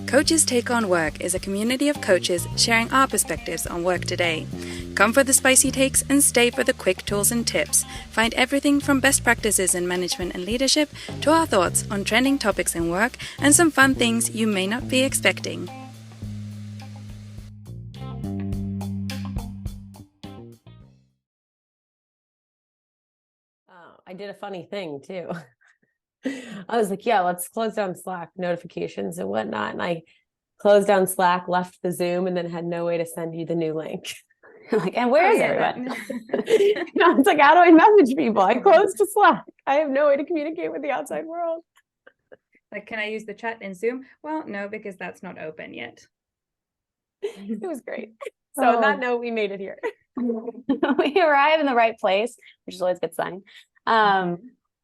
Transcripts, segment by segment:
Coaches Take on Work is a community of coaches sharing our perspectives on work today. Come for the spicy takes and stay for the quick tools and tips. Find everything from best practices in management and leadership to our thoughts on trending topics in work and some fun things you may not be expecting. I did a funny thing too. I was like, yeah, let's close down Slack notifications and whatnot. And I closed down Slack, left the Zoom, and then had no way to send you the new link. Like, and where is everyone? It's like, how do I message people? I closed to Slack. I have no way to communicate with the outside world. Like, can I use the chat in Zoom? Well, no, because that's not open yet. It was great. So on that note, we made it here. We arrive in the right place, which is always a good sign.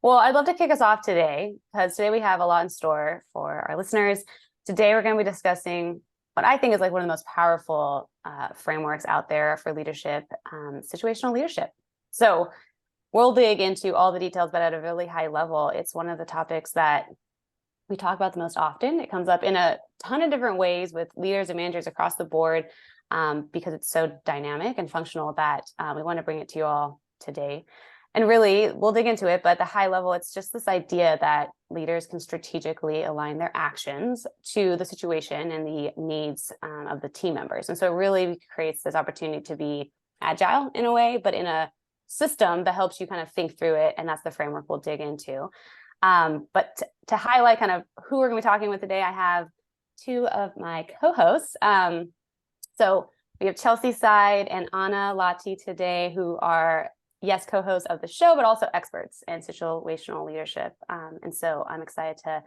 Well, I'd love to kick us off today because today we have a lot in store for our listeners. Today, we're going to be discussing what I think is like one of the most powerful frameworks out there for leadership, situational leadership. So we'll dig into all the details, but at a really high level, it's one of the topics that we talk about the most often. It comes up in a ton of different ways with leaders and managers across the board because it's so dynamic and functional that we want to bring it to you all today. And really, we'll dig into it, but at the high level, it's just this idea that leaders can strategically align their actions to the situation and the needs of the team members. And so it really creates this opportunity to be agile in a way, but in a system that helps you kind of think through it. And that's the framework we'll dig into. But to highlight kind of who we're going to be talking with today, I have two of my co-hosts. So we have Chelsea Side and Anna Lati today, who are co-hosts of the show, but also experts in situational leadership. And so I'm excited to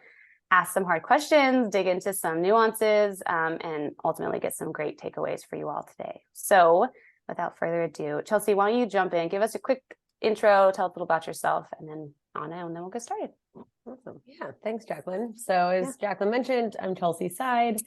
ask some hard questions, dig into some nuances, and ultimately get some great takeaways for you all today. So without further ado, Chelsea, why don't you jump in, give us a quick intro, tell us a little about yourself, and then Anna, and then we'll get started. Awesome. Yeah, thanks, Jaclyn. So as Jaclyn mentioned, I'm Chelsea Side.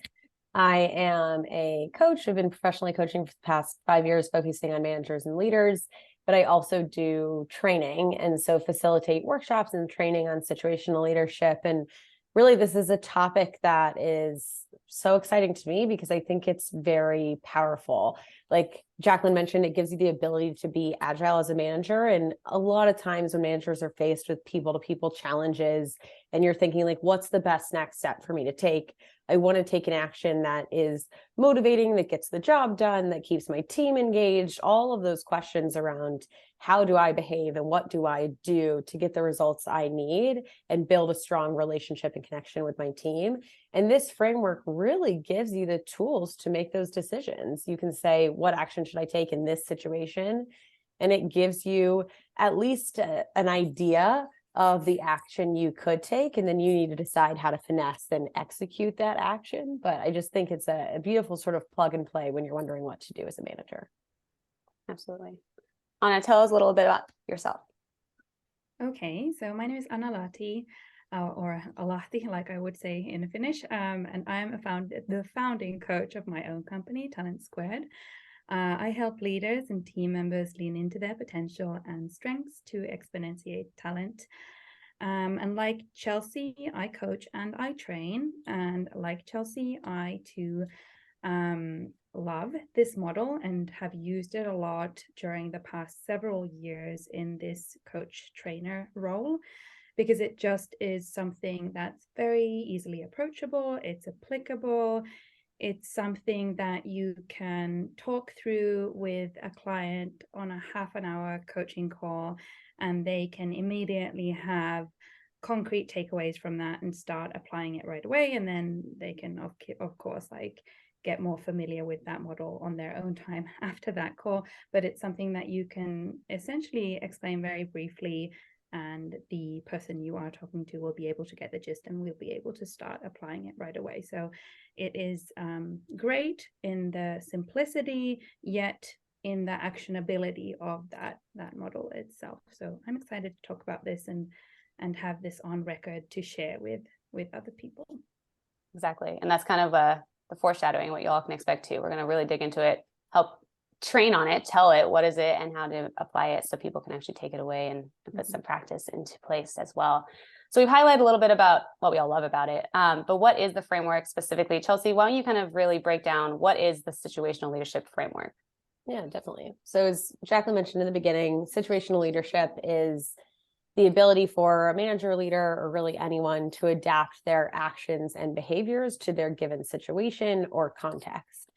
I am a coach. I've been professionally coaching for the past 5 years, focusing on managers and leaders, but I also do training and so facilitate workshops and training on situational leadership. And really, this is a topic that is so exciting to me because I think it's very powerful. Like Jaclyn mentioned, it gives you the ability to be agile as a manager. And a lot of times when managers are faced with people-to-people challenges and you're thinking like, what's the best next step for me to take? I want to take an action that is motivating, that gets the job done, that keeps my team engaged, all of those questions around how do I behave and what do I do to get the results I need and build a strong relationship and connection with my team. And this framework really gives you the tools to make those decisions. You can say, what action should I take in this situation? And it gives you at least an idea of the action you could take, and then you need to decide how to finesse and execute that action. But I just think it's a beautiful sort of plug and play when you're wondering what to do as a manager. Absolutely. Anna, tell us a little bit about yourself. Okay, so my name is Anna Lati, or Alati, like I would say in Finnish, and I'm the founding coach of my own company, Talent Squared. I help leaders and team members lean into their potential and strengths to exponentiate talent. And like Chelsea, I coach and I train. And like Chelsea, I too love this model and have used it a lot during the past several years in this coach trainer role, because it just is something that's very easily approachable. It's applicable. It's something that you can talk through with a client on a half an hour coaching call, and they can immediately have concrete takeaways from that and start applying it right away. And then they can, of course, like get more familiar with that model on their own time after that call. But it's something that you can essentially explain very briefly, and the person you are talking to will be able to get the gist and will be able to start applying it right away. So it is great in the simplicity, yet in the actionability of that model itself. So I'm excited to talk about this and have this on record to share with other people. Exactly. And that's kind of the foreshadowing, what you all can expect too. We're going to really dig into it, help train on it, tell it what is it and how to apply it so people can actually take it away and put some practice into place as well. So we've highlighted a little bit about what we all love about it, but what is the framework specifically? Chelsea, why don't you kind of really break down what is the situational leadership framework? Yeah, definitely. So as Jaclyn mentioned in the beginning, situational leadership is the ability for a manager, leader, or really anyone to adapt their actions and behaviors to their given situation or context.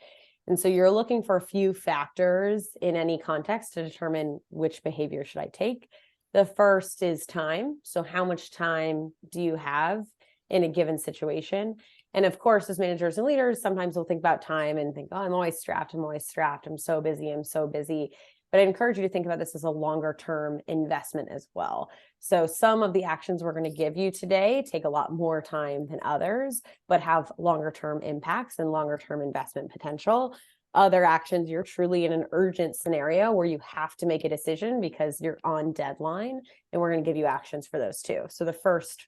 And so you're looking for a few factors in any context to determine which behavior should I take. The first is time. So how much time do you have in a given situation? And of course, as managers and leaders, sometimes we'll think about time and think, oh, I'm always strapped. I'm so busy. But I encourage you to think about this as a longer term investment as well. So some of the actions we're going to give you today take a lot more time than others, but have longer term impacts and longer term investment potential. Other actions, you're truly in an urgent scenario where you have to make a decision because you're on deadline, and we're going to give you actions for those too. So the first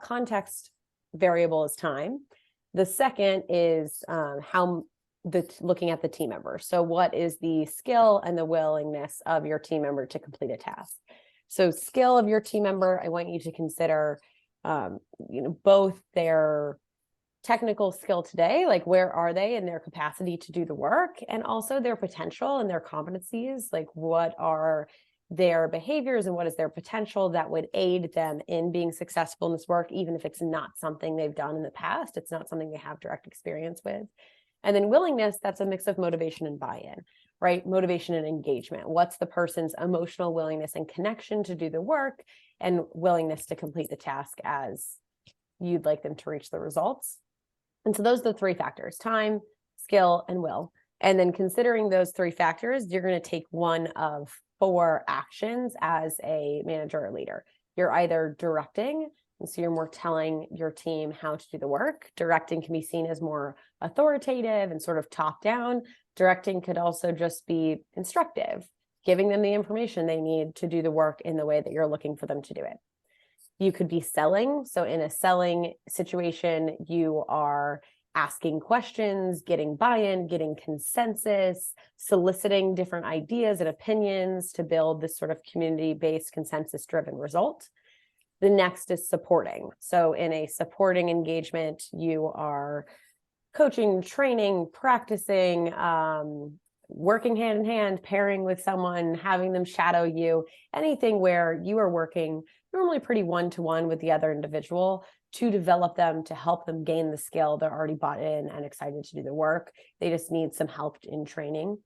context variable is time. The second is looking at the team member. So what is the skill and the willingness of your team member to complete a task? So skill of your team member, I want you to consider, both their technical skill today, like where are they in their capacity to do the work, and also their potential and their competencies, like what are their behaviors and what is their potential that would aid them in being successful in this work, even if it's not something they've done in the past, it's not something they have direct experience with. And then willingness, that's a mix of motivation and buy-in, right? Motivation and engagement. What's the person's emotional willingness and connection to do the work, and willingness to complete the task as you'd like them to reach the results? And so those are the three factors: time, skill, and will. And then considering those three factors, you're going to take one of 4 actions as a manager or leader. You're either directing, and so you're more telling your team how to do the work. Directing can be seen as more authoritative and sort of top down. Directing could also just be instructive, giving them the information they need to do the work in the way that you're looking for them to do it. You could be selling. So in a selling situation, you are asking questions, getting buy-in, getting consensus, soliciting different ideas and opinions to build this sort of community-based, consensus-driven result. The next is supporting. So in a supporting engagement, you are coaching, training, practicing, working hand in hand, pairing with someone, having them shadow you, anything where you are working normally pretty one-to-one with the other individual to develop them, to help them gain the skill. They're already bought in and excited to do the work. They just need some help in training.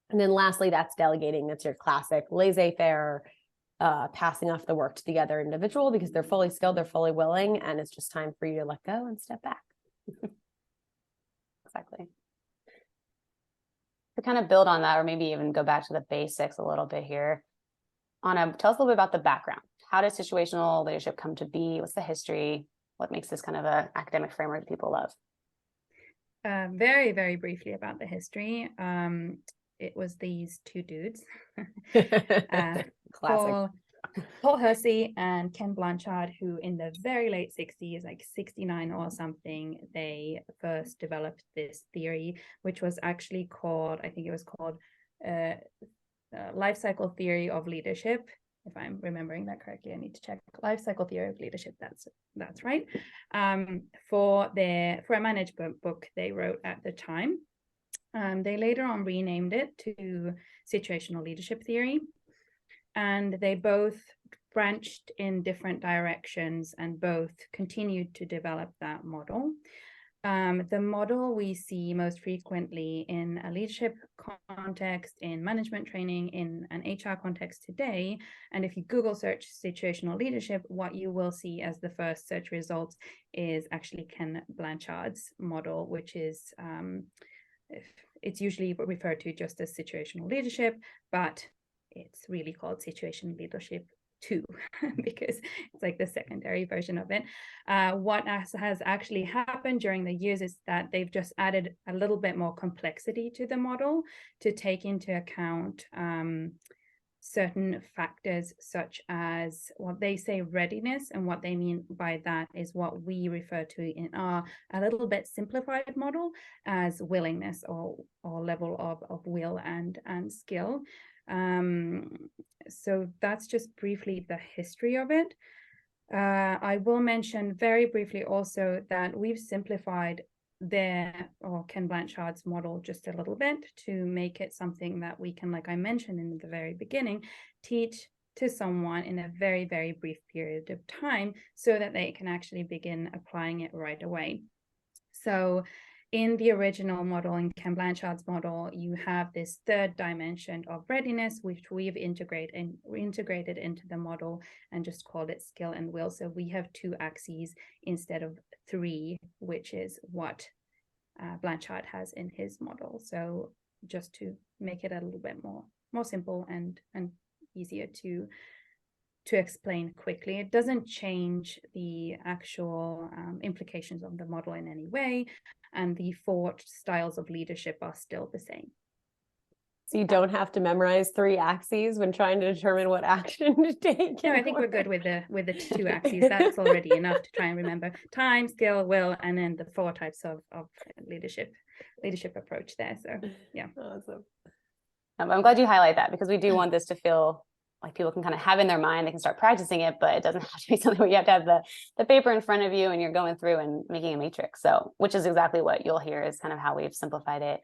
And then lastly, that's delegating. That's your classic laissez-faire, passing off the work to the other individual because they're fully skilled, they're fully willing, and it's just time for you to let go and step back. Exactly. To kind of build on that, or maybe even go back to the basics a little bit here, Anna, tell us a little bit about the background. How does situational leadership come to be? What's the history? What makes this kind of an academic framework that people love? Very, very briefly about the history. It was these 2 dudes, Classic. Paul Hersey and Ken Blanchard, who in the very late 60s, like 69 or something, they first developed this theory, which was actually called, I think it was called life cycle theory of leadership. If I'm remembering that correctly, I need to check. Life cycle theory of leadership. That's right. For a management book they wrote at the time. They later on renamed it to situational leadership theory, and they both branched in different directions and both continued to develop that model. The model we see most frequently in a leadership context, in management training, in an HR context today. And if you Google search situational leadership, what you will see as the first search results is actually Ken Blanchard's model, which is, it's usually referred to just as situational leadership, but it's really called situational leadership 2 because it's like the secondary version of it. What has actually happened during the years is that they've just added a little bit more complexity to the model to take into account certain factors such as what they say readiness, and what they mean by that is what we refer to in our a little bit simplified model as willingness, or level of will and skill. So that's just briefly the history of it. I will mention very briefly also that we've simplified Ken Blanchard's model just a little bit to make it something that we can, like I mentioned in the very beginning, teach to someone in a very, very brief period of time so that they can actually begin applying it right away. So in the original model, in Ken Blanchard's model, you have this third dimension of readiness, which we've integrated into the model and just called it skill and will. So we have 2 axes instead of 3, which is what Blanchard has in his model. So just to make it a little bit more simple and easier to explain quickly. It doesn't change the actual implications of the model in any way, and the 4 styles of leadership are still the same. So you don't have to memorize 3 axes when trying to determine what action to take. No, I think we're good with the 2 axes. That's already enough to try and remember time, skill, will, and then the 4 types of leadership approach there. So yeah. Awesome. I'm glad you highlight that, because we do want this to feel like people can kind of have in their mind, they can start practicing it, but it doesn't have to be something where you have to have the paper in front of you and you're going through and making a matrix. So, which is exactly what you'll hear is kind of how we've simplified it.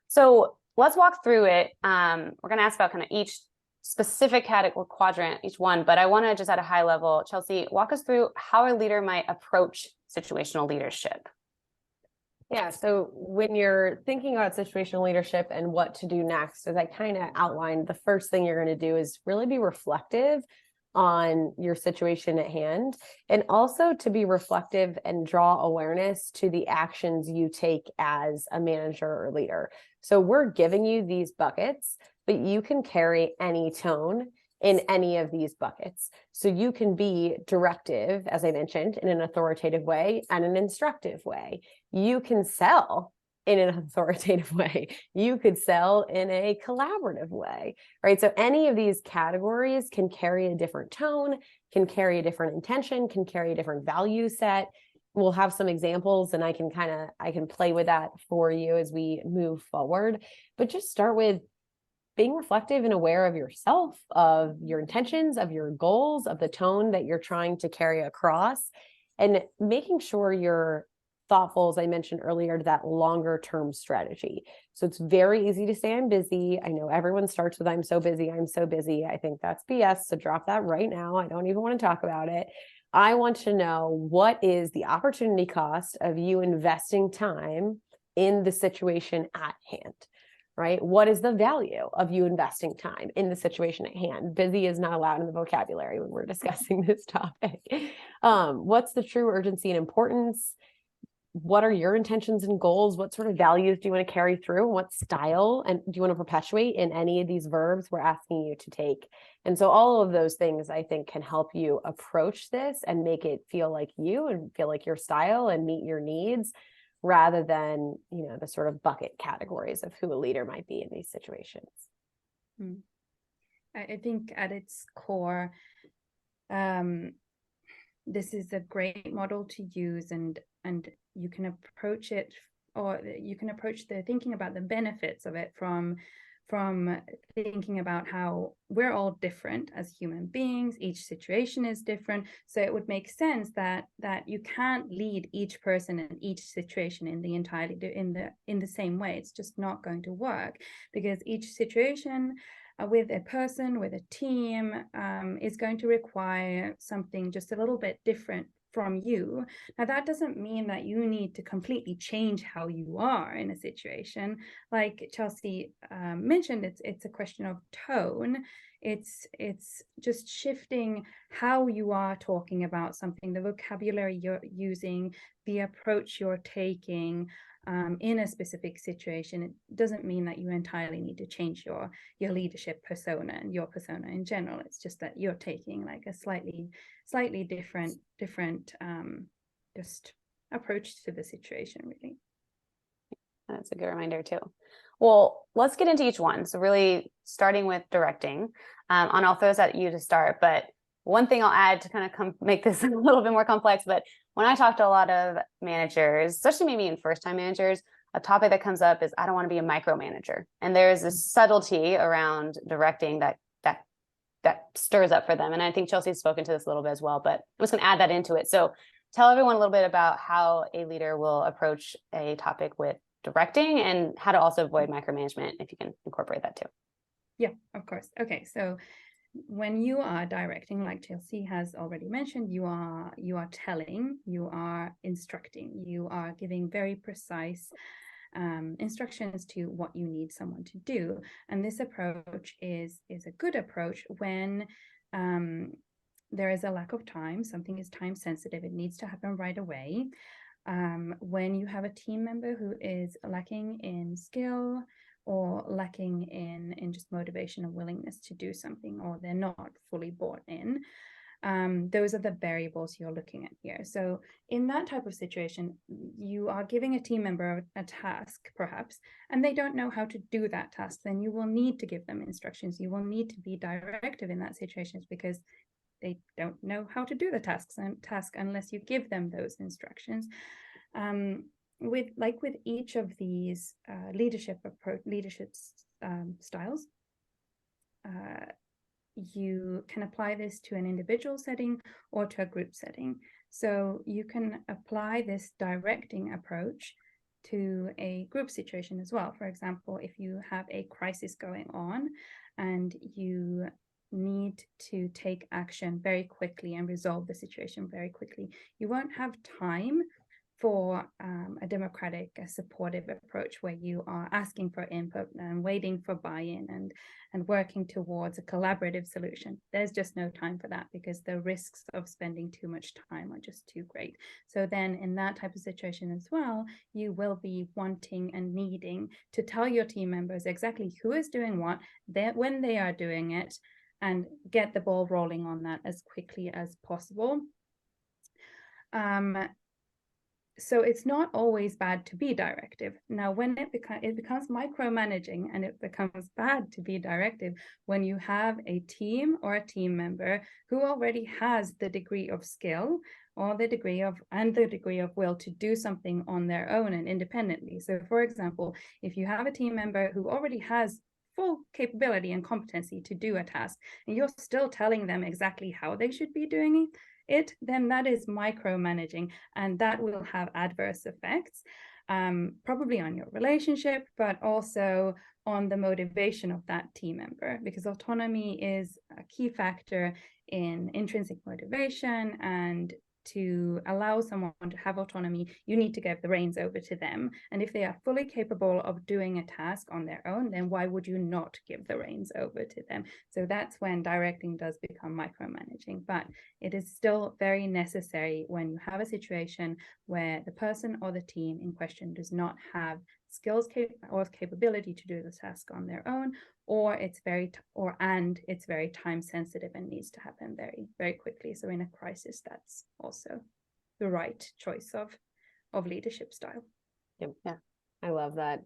So let's walk through it. We're going to ask about kind of each specific category, quadrant, each one, but I want to just at a high level, Chelsea, walk us through how a leader might approach situational leadership. Yeah, so when you're thinking about situational leadership and what to do next, as I kind of outlined, the first thing you're going to do is really be reflective on your situation at hand, and also to be reflective and draw awareness to the actions you take as a manager or leader. So we're giving you these buckets, but you can carry any tone in any of these buckets. So you can be directive, as I mentioned, in an authoritative way and an instructive way. You can sell in an authoritative way. You could sell in a collaborative way, right? So any of these categories can carry a different tone, can carry a different intention, can carry a different value set. We'll have some examples and I can play with that for you as we move forward. But just start with being reflective and aware of yourself, of your intentions, of your goals, of the tone that you're trying to carry across, and making sure you're thoughtful, as I mentioned earlier, to that longer term strategy. So it's very easy to say I'm busy. I know everyone starts with I'm so busy, I'm so busy. I think that's BS. So drop that right now. I don't even want to talk about it. I want to know, what is the opportunity cost of you investing time in the situation at hand? Right? What is the value of you investing time in the situation at hand? Busy is not allowed in the vocabulary when we're discussing this topic. What's the true urgency and importance? What are your intentions and goals? What sort of values do you want to carry through? What style and do you want to perpetuate in any of these verbs we're asking you to take? And so all of those things, I think, can help you approach this and make it feel like you and feel like your style and meet your needs, rather than, the sort of bucket categories of who a leader might be in these situations. I think at its core, this is a great model to use, and you can approach it, or you can approach the thinking about the benefits of it from thinking about how we're all different as human beings. Each situation is different, so it would make sense that you can't lead each person in each situation in the same way. It's just not going to work, because each situation with a person, with a team, is going to require something just a little bit different from you. Now, that doesn't mean that you need to completely change how you are in a situation. Like Chelsea mentioned, it's a question of tone. It's just shifting how you are talking about something, the vocabulary you're using, the approach you're taking in a specific situation. It doesn't mean that you entirely need to change your leadership persona and your persona in general. It's just that you're taking like a slightly different just approach to the situation, really. That's a good reminder too. Well, let's get into each one. So really starting with directing, and I'll throw this at you to start, but one thing I'll add to kind of make this a little bit more complex, but when I talk to a lot of managers, especially maybe in first-time managers, a topic that comes up is I don't want to be a micromanager. And there's this subtlety around directing that stirs up for them. And I think Chelsea's spoken to this a little bit as well, but I'm just going to add that into it. So tell everyone a little bit about how a leader will approach a topic with directing and how to also avoid micromanagement, if you can incorporate that too. Yeah, of course. Okay, so when you are directing, like Chelsea has already mentioned, you are telling, you are instructing, you are giving very precise instructions to what you need someone to do. And this approach is a good approach when there is a lack of time, something is time sensitive, it needs to happen right away. When you have a team member who is lacking in skill or lacking in just motivation and willingness to do something, or they're not fully bought in. Those are the variables you're looking at here. So in that type of situation, you are giving a team member a task, perhaps, and they don't know how to do that task. Then you will need to give them instructions. You will need to be directive in that situation because they don't know how to do the task unless you give them those instructions. With each of these leadership styles, you can apply this to an individual setting or to a group setting. So you can apply this directing approach to a group situation as well. For example, if you have a crisis going on and you need to take action very quickly and resolve the situation very quickly, you won't have time for a democratic, supportive approach where you are asking for input and waiting for buy-in and working towards a collaborative solution. There's just no time for that because the risks of spending too much time are just too great. So then in that type of situation as well, you will be wanting and needing to tell your team members exactly who is doing what, when they are doing it, and get the ball rolling on that as quickly as possible. So it's not always bad to be directive. Now, when it becomes micromanaging, and it becomes bad to be directive when you have a team or a team member who already has the degree of skill or the degree of will to do something on their own and independently. So for example, if you have a team member who already has full capability and competency to do a task, and you're still telling them exactly how they should be doing it, then that is micromanaging, and that will have adverse effects, probably on your relationship, but also on the motivation of that team member, because autonomy is a key factor in intrinsic motivation. And to allow someone to have autonomy, you need to give the reins over to them. And if they are fully capable of doing a task on their own, then why would you not give the reins over to them? So that's when directing does become micromanaging. But it is still very necessary when you have a situation where the person or the team in question does not have skills or capability to do the task on their own, or it's very time sensitive and needs to happen very, very quickly. So in a crisis, that's also the right choice of leadership style. Yeah, I love that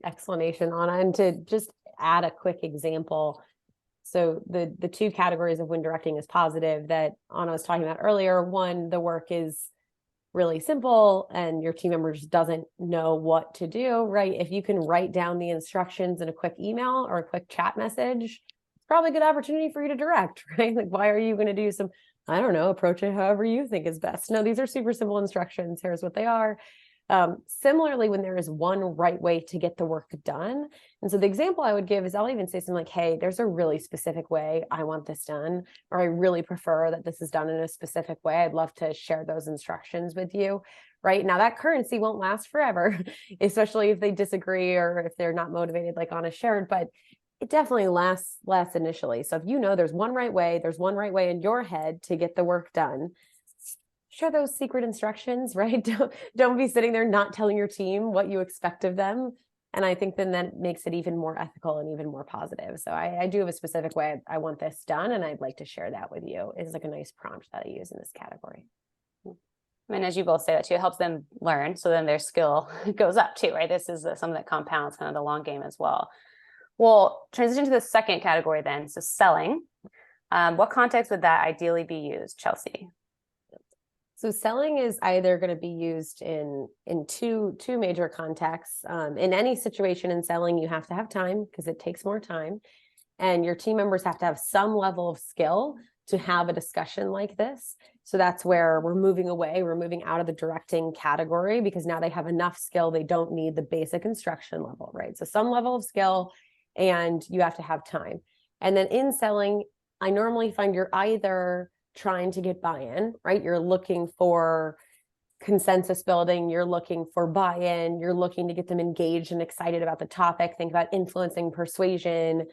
explanation, Anna. And to just add a quick example, so the two categories of when directing is positive that Anna was talking about earlier, one, the work is really simple and your team member just doesn't know what to do, right? If you can write down the instructions in a quick email or a quick chat message, it's probably a good opportunity for you to direct, right? Like, why are you going to do some, I don't know, approach it however you think is best? No, these are super simple instructions. Here's what they are. Similarly, when there is one right way to get the work done. And so the example I would give is I'll even say something like, hey, there's a really specific way I want this done, or I really prefer that this is done in a specific way. I'd love to share those instructions with you. Right now, that currency won't last forever, especially if they disagree or if they're not motivated like Anna shared, but it definitely lasts initially. So if you know there's one right way in your head to get the work done, share those secret instructions, right? Don't be sitting there not telling your team what you expect of them. And I think then that makes it even more ethical and even more positive. So I do have a specific way I want this done, and I'd like to share that with you. It's like a nice prompt that I use in this category. And as you both say that too, it helps them learn. So then their skill goes up too, right? This is something that compounds kind of the long game as well. We'll transition to the second category then. So selling. What context would that ideally be used, Chelsea? So selling is either going to be used in two major contexts. In any situation in selling, you have to have time because it takes more time. And your team members have to have some level of skill to have a discussion like this. So that's where we're moving away. We're moving out of the directing category because now they have enough skill. They don't need the basic instruction level, right? So some level of skill, and you have to have time. And then in selling, I normally find you're either trying to get buy-in, right? You're looking for consensus building, you're looking for buy-in, you're looking to get them engaged and excited about the topic. Think about influencing, persuasion,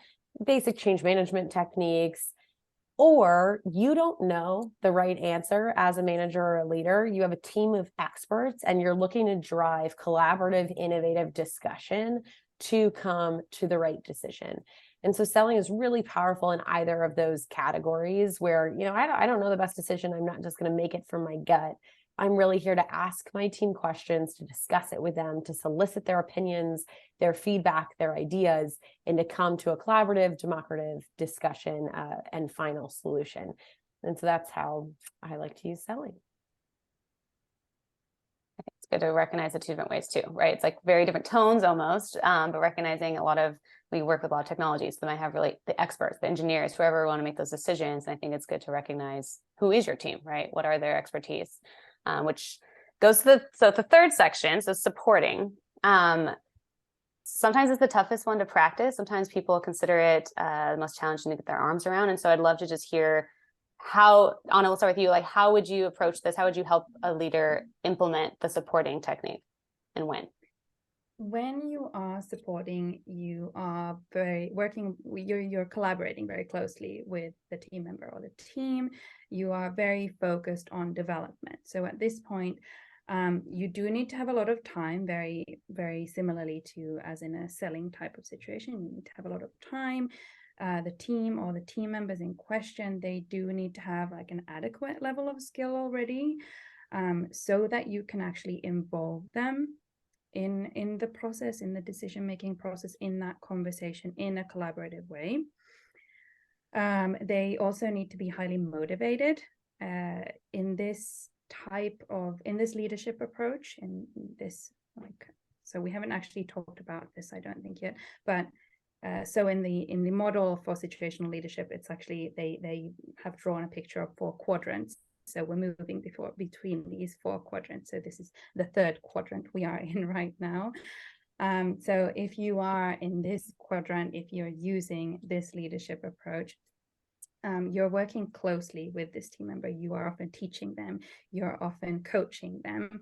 basic change management techniques. Or you don't know the right answer as a manager or a leader. You have a team of experts and you're looking to drive collaborative, innovative discussion to come to the right decision. And so selling is really powerful in either of those categories where, I don't know the best decision. I'm not just going to make it from my gut. I'm really here to ask my team questions, to discuss it with them, to solicit their opinions, their feedback, their ideas, and to come to a collaborative, democratic discussion and final solution. And so that's how I like to use selling. I think it's good to recognize the two different ways too, right? It's like very different tones almost, but recognizing we work with a lot of technologies, so they might have really the experts, the engineers, whoever want to make those decisions. And I think it's good to recognize who is your team, right? What are their expertise? Which goes to the third section, so supporting. Sometimes it's the toughest one to practice. Sometimes people consider it the most challenging to get their arms around. And so I'd love to just hear how, Anna, we'll start with you. Like, how would you approach this? How would you help a leader implement the supporting technique, and when? When you are supporting, you are you're collaborating very closely with the team member or the team. You are very focused on development. So at this point, you do need to have a lot of time, very, very similarly to as in a selling type of situation. You need to have a lot of time. The team or the team members in question, they do need to have like an adequate level of skill already, so that you can actually involve them in the process, in the decision-making process, in that conversation, in a collaborative way. They also need to be highly motivated in this leadership approach, in this, so we haven't actually talked about this, I don't think yet, but so in the model for situational leadership, it's actually, they have drawn a picture of 4 quadrants. So we're moving between these 4 quadrants. So this is the 3rd quadrant we are in right now. So if you are in this quadrant, if you're using this leadership approach, you're working closely with this team member. You are often teaching them. You're often coaching them.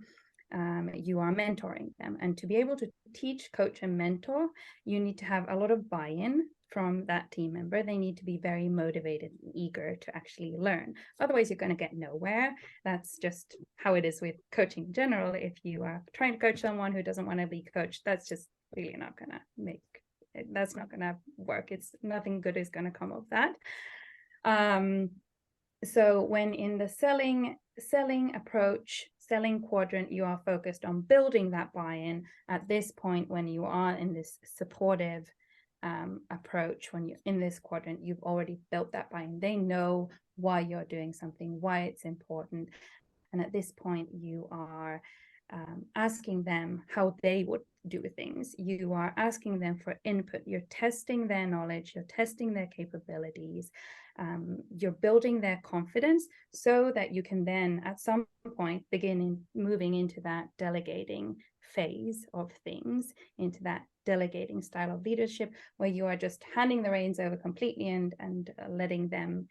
You are mentoring them. And to be able to teach, coach, and mentor, you need to have a lot of buy-in from that team member. They need to be very motivated and eager to actually learn. Otherwise, you're going to get nowhere. That's just how it is with coaching in general. If you are trying to coach someone who doesn't want to be coached, that's just really not going to that's not going to work. It's nothing good is going to come of that. So when in the selling approach, selling quadrant, you are focused on building that buy-in. At this point, when you are in this supportive approach, when you're in this quadrant, you've already built that buy-in. They know why you're doing something, why it's important. And at this point, you are asking them how they would do things. You are asking them for input. You're testing their knowledge. You're testing their capabilities. You're building their confidence so that you can then at some point begin moving into that delegating phase of things, into that delegating style of leadership where you are just handing the reins over completely and letting them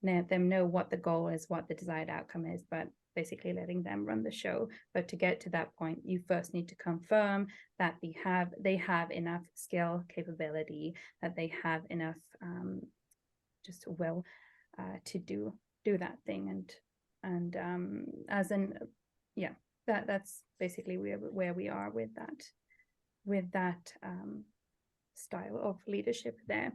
know what the goal is, what the desired outcome is, but basically letting them run the show. But to get to that point, you first need to confirm that they have enough skill, capability, that they have enough just will to do that thing. And that's basically where we are with that style of leadership there.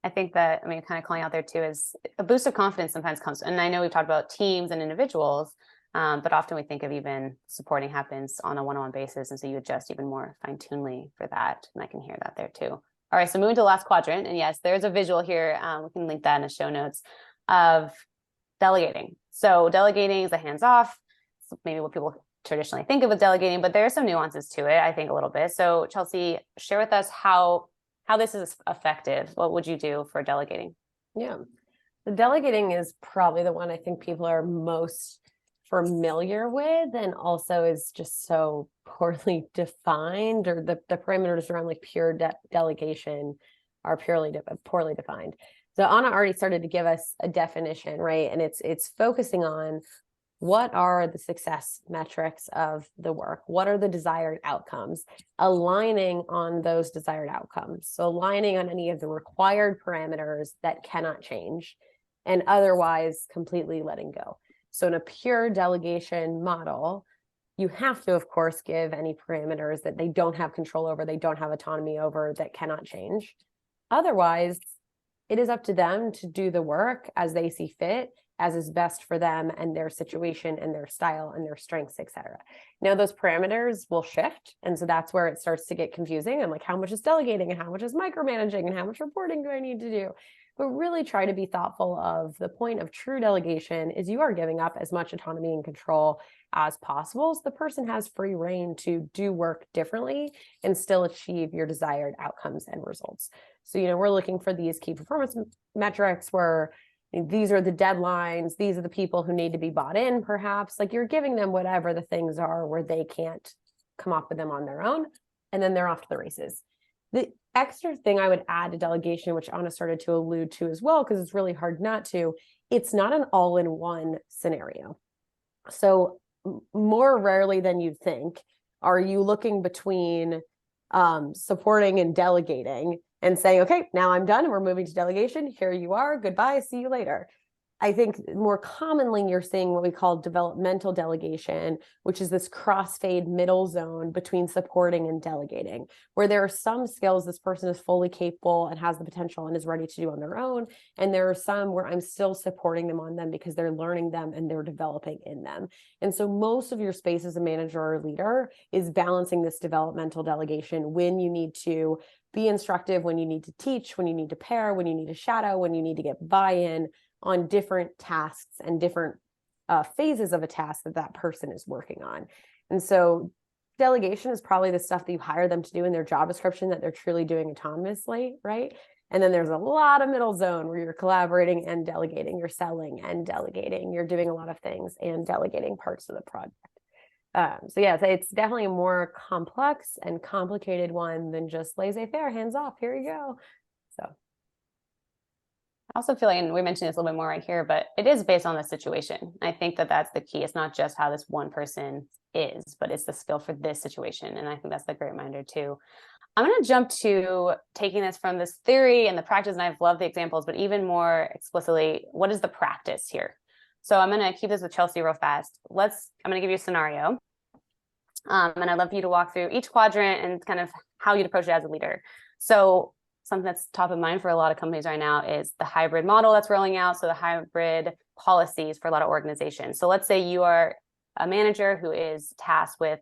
I think that, I mean, kind of calling out there too is a boost of confidence sometimes comes, and I know we've talked about teams and individuals, but often we think of even supporting happens on a one-on-one basis. And so you adjust even more fine-tunedly for that. And I can hear that there too. All right, so moving to the last quadrant. And yes, there's a visual here. We can link that in the show notes of delegating. So delegating is a hands-off, maybe what people traditionally think of with delegating, but there are some nuances to it, I think, a little bit. So Chelsea, share with us how this is effective. What would you do for delegating? Yeah, the delegating is probably the one I think people are most familiar with, and also is just so poorly defined, or the parameters around like pure delegation are poorly defined. So Anna already started to give us a definition, right? And it's focusing on what are the success metrics of the work? What are the desired outcomes? Aligning on those desired outcomes. So aligning on any of the required parameters that cannot change, and otherwise completely letting go. So in a pure delegation model, you have to, of course, give any parameters that they don't have control over, they don't have autonomy over, that cannot change. Otherwise, it is up to them to do the work as they see fit, as is best for them and their situation and their style and their strengths, etc. Now, those parameters will shift. And so that's where it starts to get confusing. And like, how much is delegating and how much is micromanaging and how much reporting do I need to do? But really try to be thoughtful of the point of true delegation is you are giving up as much autonomy and control as possible. So the person has free reign to do work differently and still achieve your desired outcomes and results. So, we're looking for these key performance metrics where these are the deadlines, these are the people who need to be bought in, perhaps. Like, you're giving them whatever the things are where they can't come up with them on their own, and then they're off to the races. The extra thing I would add to delegation, which Anna started to allude to as well, because it's really hard not to, it's not an all-in-one scenario. So more rarely than you'd think are you looking between supporting and delegating and saying, okay, now I'm done and we're moving to delegation. Here you are. Goodbye. See you later. I think more commonly you're seeing what we call developmental delegation, which is this crossfade middle zone between supporting and delegating, where there are some skills this person is fully capable and has the potential and is ready to do on their own. And there are some where I'm still supporting them on them because they're learning them and they're developing in them. And so most of your space as a manager or leader is balancing this developmental delegation when you need to be instructive, when you need to teach, when you need to pair, when you need to shadow, when you need to get buy-in on different tasks and different phases of a task that person is working on. And so delegation is probably the stuff that you hire them to do in their job description that they're truly doing autonomously, right? And then there's a lot of middle zone where you're collaborating and delegating, you're selling and delegating, you're doing a lot of things and delegating parts of the project. So yeah, it's definitely a more complex and complicated one than just laissez-faire, hands off, here you go. So I also feel like, and we mentioned this a little bit more right here, but it is based on the situation. I think that that's the key. It's not just how this one person is, but it's the skill for this situation. And I think that's the great reminder too. I'm going to jump to taking this from this theory and the practice, and I've loved the examples, but even more explicitly, what is the practice here? So I'm going to keep this with Chelsea real fast. I'm going to give you a scenario. And I'd love for you to walk through each quadrant and kind of how you'd approach it as a leader. So something that's top of mind for a lot of companies right now is the hybrid model that's rolling out. So the hybrid policies for a lot of organizations. So let's say you are a manager who is tasked with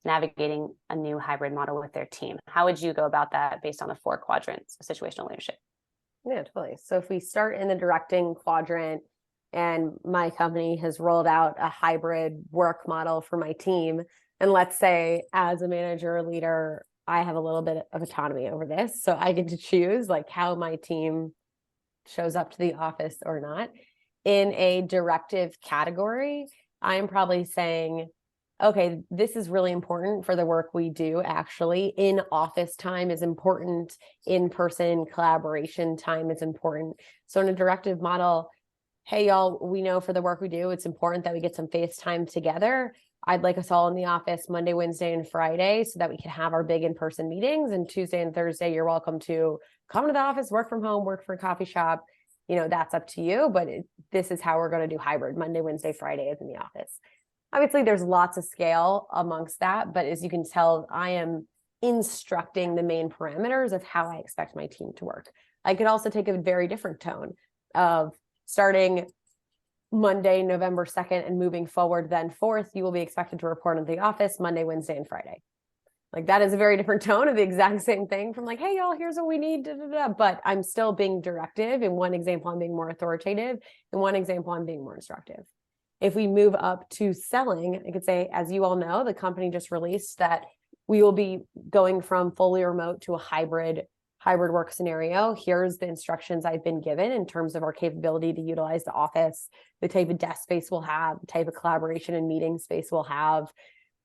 navigating a new hybrid model with their team. How would you go about that based on the 4 quadrants of situational leadership? Yeah, totally. So if we start in the directing quadrant, and my company has rolled out a hybrid work model for my team, and let's say as a manager or leader, I have a little bit of autonomy over this. So I get to choose like how my team shows up to the office or not. In a directive category, I'm probably saying, okay, this is really important for the work we do. Actually, in office time is important. In-person collaboration time is important. So in a directive model, hey, y'all, we know for the work we do, it's important that we get some face time together. I'd like us all in the office Monday, Wednesday, and Friday so that we can have our big in-person meetings. And Tuesday and Thursday, you're welcome to come to the office, work from home, work for a coffee shop. That's up to you. But this is how we're going to do hybrid. Monday, Wednesday, Friday is in the office. Obviously, there's lots of scale amongst that. But as you can tell, I am instructing the main parameters of how I expect my team to work. I could also take a very different tone of starting Monday, November 2nd, and moving forward, then 4th, you will be expected to report in the office Monday, Wednesday, and Friday. Like that is a very different tone of the exact same thing from like, hey, y'all, here's what we need, but I'm still being directive. In one example, I'm being more authoritative. In one example, I'm being more instructive. If we move up to selling, I could say, as you all know, the company just released that we will be going from fully remote to a hybrid work scenario. Here's the instructions I've been given in terms of our capability to utilize the office, the type of desk space we'll have, the type of collaboration and meeting space we'll have.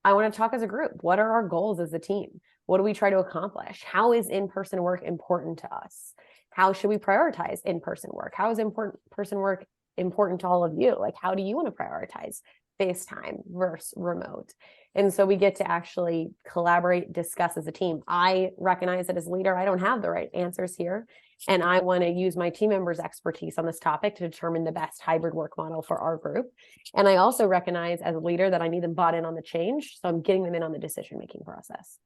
I want to talk as a group. What are our goals as a team? What do we try to accomplish? How is in-person work important to us? How should we prioritize in-person work? How is in-person work important to all of you? Like, how do you want to prioritize FaceTime versus remote? And so we get to actually collaborate, discuss as a team. I recognize that as a leader, I don't have the right answers here. And I want to use my team members' expertise on this topic to determine the best hybrid work model for our group. And I also recognize as a leader that I need them bought in on the change. So I'm getting them in on the decision-making process.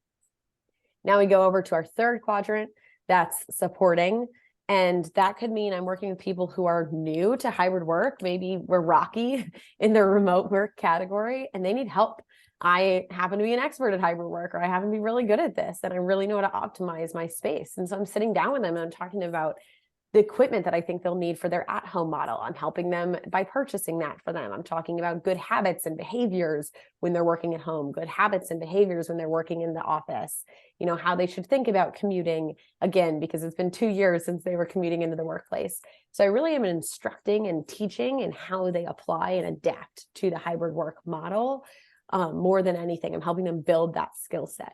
Now we go over to our third quadrant, that's supporting. And that could mean I'm working with people who are new to hybrid work. Maybe we're rocky in their remote work category and they need help. I happen to be an expert at hybrid work, or I happen to be really good at this, and I really know how to optimize my space. And so I'm sitting down with them and I'm talking about the equipment that I think they'll need for their at-home model. I'm helping them by purchasing that for them. I'm talking about good habits and behaviors when they're working at home, good habits and behaviors when they're working in the office, you know, how they should think about commuting, again, because it's been 2 years since they were commuting into the workplace. So I really am instructing and teaching and how they apply and adapt to the hybrid work model. More than anything, I'm helping them build that skill set.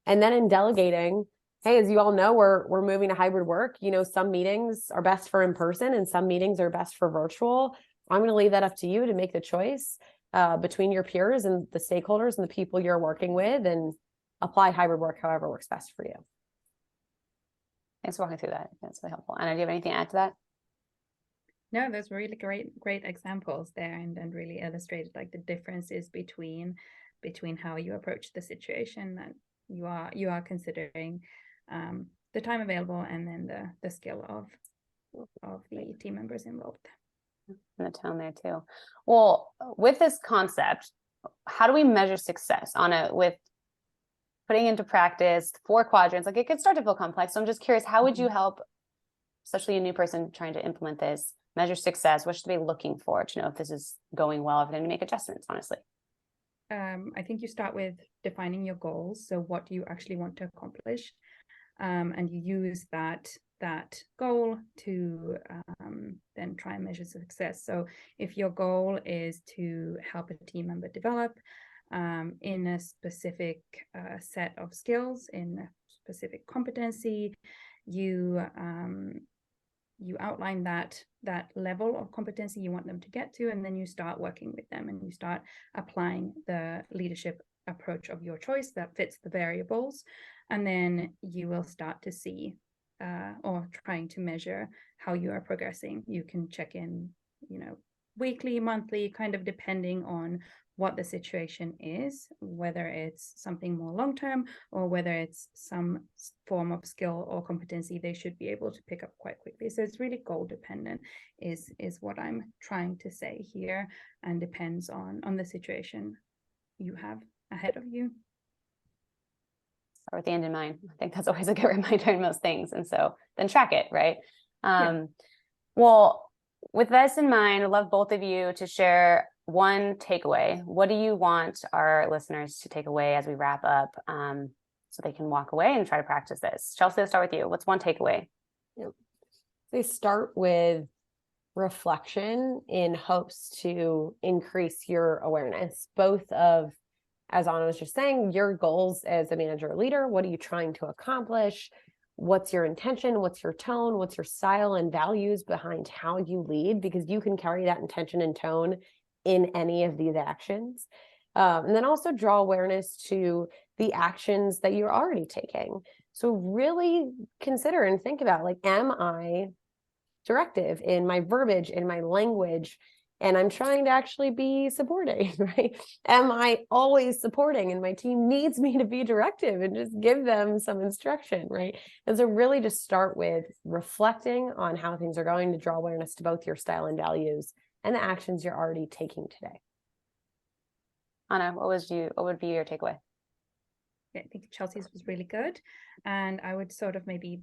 And then in delegating, hey, as you all know, we're moving to hybrid work. You know, some meetings are best for in person and some meetings are best for virtual. I'm going to leave that up to you to make the choice between your peers and the stakeholders and the people you're working with, and apply hybrid work however works best for you. Thanks for walking through that. That's really helpful. Anna, do you have anything to add to that? No, those were really great examples there, and really illustrated like the differences between how you approach the situation that you are considering, the time available, and then the skill of the team members involved. And the tone there too. Well, with this concept, how do we measure success on it with putting into practice 4 quadrants? Like, it could start to feel complex. So I'm just curious, how would you help, especially a new person trying to implement this, measure success? What should they be looking for to know if this is going well, for them to make adjustments, honestly? I think you start with defining your goals. So what do you actually want to accomplish? And you use that goal to then try and measure success. So if your goal is to help a team member develop in a specific set of skills, in a specific competency, you outline that level of competency you want them to get to, and then you start working with them and you start applying the leadership approach of your choice that fits the variables. And then you will start to see or trying to measure how you are progressing. You can check in, you know, weekly, monthly, kind of depending on what the situation is, whether it's something more long-term or whether it's some form of skill or competency they should be able to pick up quite quickly. So it's really goal dependent is what I'm trying to say here, and depends on the situation you have ahead of you. Start with the end in mind. I think that's always a good reminder in most things. And so then track it, right? Well, with this in mind, I'd love both of you to share one takeaway. What do you want our listeners to take away as we wrap up, so they can walk away and try to practice this? Chelsea, let's start with you. What's one takeaway? They start with reflection in hopes to increase your awareness, both of, as Anna was just saying, your goals as a manager or leader. What are you trying to accomplish? What's your intention? What's your tone? What's your style and values behind how you lead? Because you can carry that intention and tone in any of these actions. And then also draw awareness to the actions that you're already taking. So really consider and think about, like, am I directive in my verbiage, in my language, And I'm trying to actually be supporting, right? Am I always supporting? And my team needs me to be directive and just give them some instruction, right? And so really just start with reflecting on how things are going to draw awareness to both your style and values and the actions you're already taking today. Anna, what would be your takeaway? I think Chelsea's was really good. And I would sort of maybe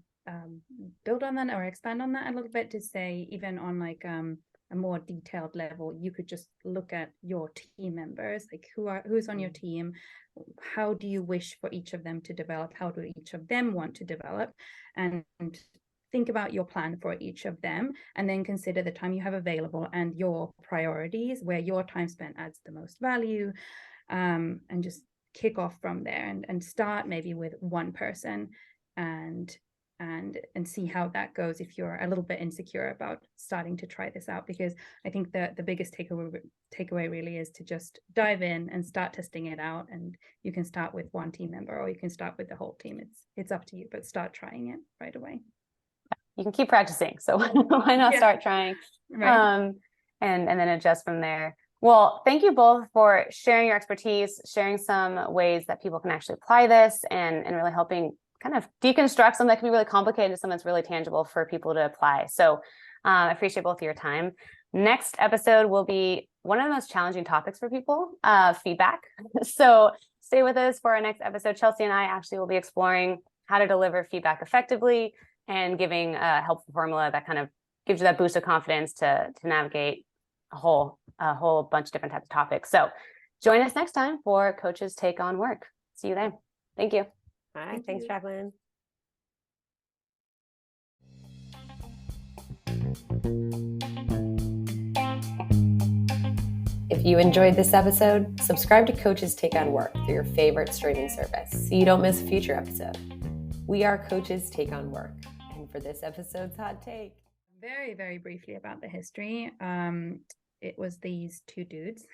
build on that or expand on that a little bit to say, even on like a more detailed level, you could just look at your team members, like who's on your team, how do you wish for each of them to develop, how do each of them want to develop, and think about your plan for each of them, and then consider the time you have available and your priorities, where your time spent adds the most value, and just kick off from there and start maybe with one person and see how that goes if you're a little bit insecure about starting to try this out. Because I think the biggest takeaway really is to just dive in and start testing it out. And you can start with one team member, or you can start with the whole team. It's up to you, but start trying it right away. You can keep practicing, so why not start trying, right? And then adjust from there. Well, thank you both for sharing your expertise, sharing some ways that people can actually apply this, and really helping kind of deconstruct something that can be really complicated to something that's really tangible for people to apply. So I appreciate both of your time. Next episode will be one of the most challenging topics for people, feedback. So stay with us for our next episode. Chelsea and I actually will be exploring how to deliver feedback effectively and giving a helpful formula that kind of gives you that boost of confidence to navigate a whole bunch of different types of topics. So join us next time for Coach's Take on Work. See you then. Thank you. All right. Thanks, Jaclyn. If you enjoyed this episode, subscribe to Coach's Take on Work through your favorite streaming service so you don't miss a future episode. We are Coach's Take on Work. And for this episode's hot take, Very, very briefly about the history. It was these two dudes.